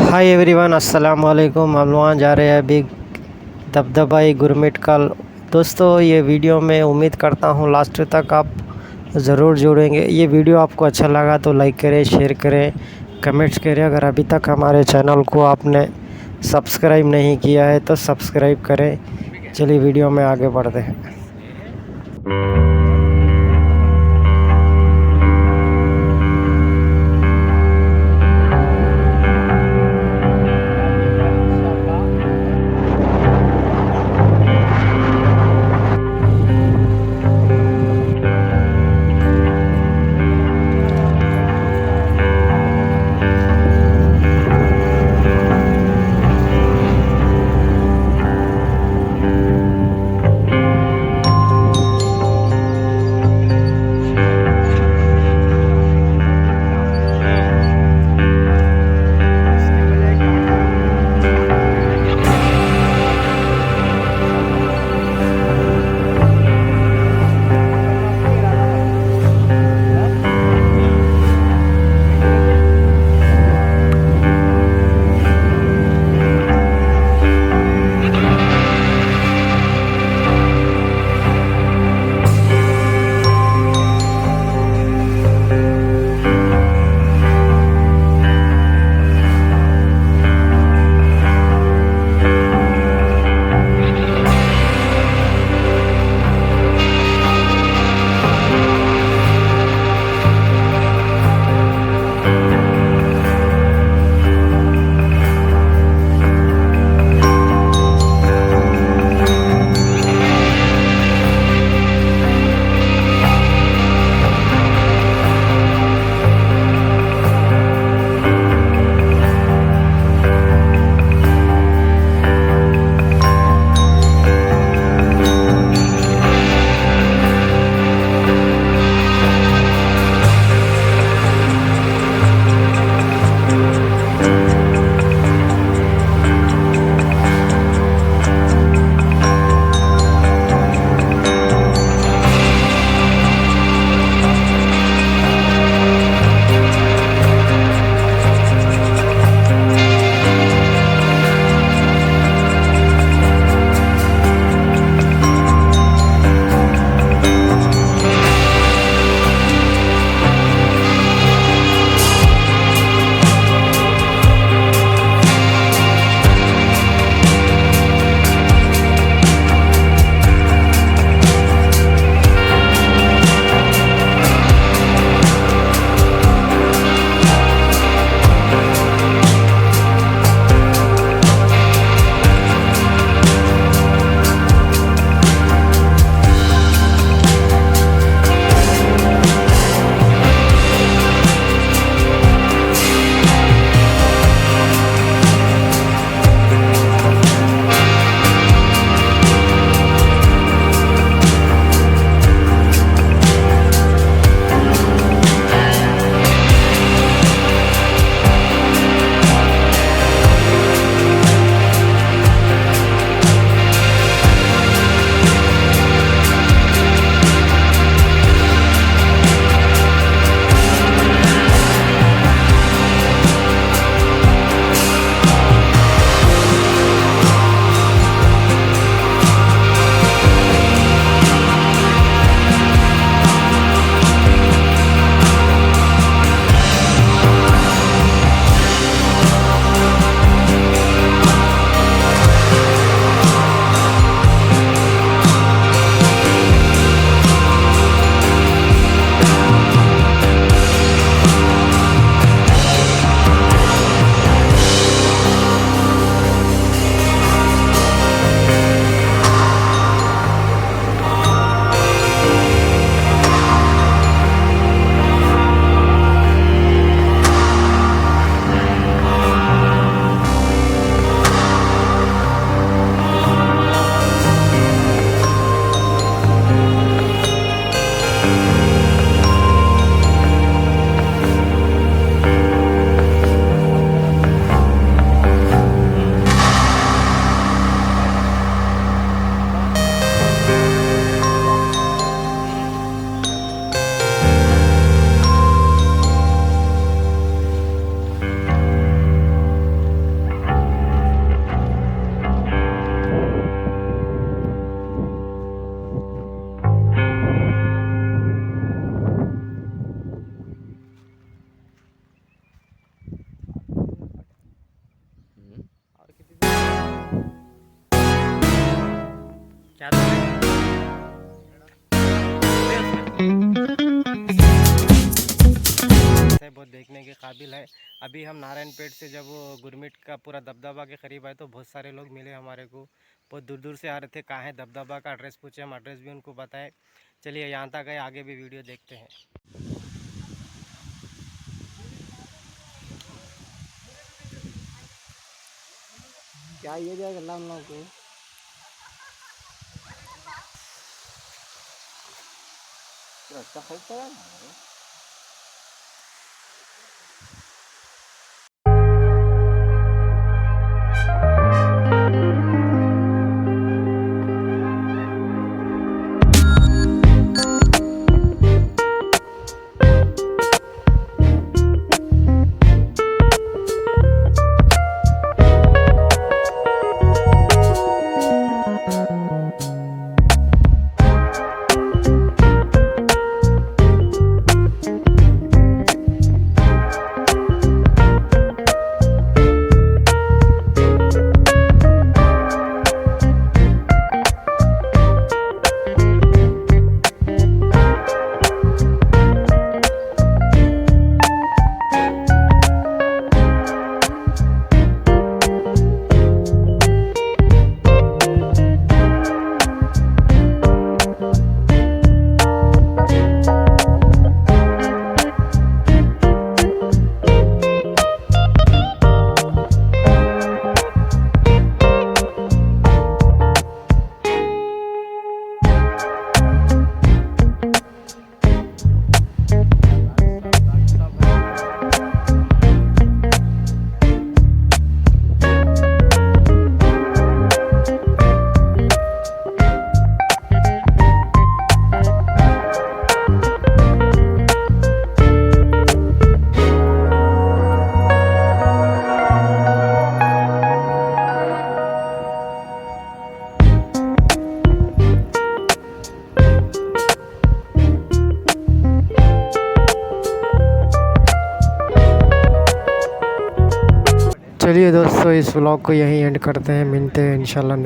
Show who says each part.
Speaker 1: Hi everyone, अस्सलाम वालेकुम। हम वहाँ जा रहे हैं अभी दबदबाई गुरमिट का। दोस्तों, ये वीडियो मैं उम्मीद करता हूँ लास्ट तक आप ज़रूर जुड़ेंगे। ये वीडियो आपको अच्छा लगा तो लाइक करें, शेयर करें, कमेंट्स करें। अगर अभी तक हमारे चैनल को आपने सब्सक्राइब नहीं किया है तो सब्सक्राइब करें। चलिए वीडियो में आगे बढ़ते हैं। बहुत देखने के काबिल है। अभी हम नारायणपेट से जब गुरमिट का पूरा दबदबा के करीब आए तो बहुत सारे लोग मिले हमारे को, बहुत दूर दूर से आ रहे थे। कहाँ है दबदबा का एड्रेस पूछे, हम एड्रेस भी उनको बताए। चलिए यहाँ तक गए, आगे भी वीडियो देखते हैं। क्या ये जाएगा लाम लाम को रास्ता खरीदता है। चलिए दोस्तों, इस व्लॉग को यहीं एंड करते हैं। मिलते हैं इंशाल्लाह।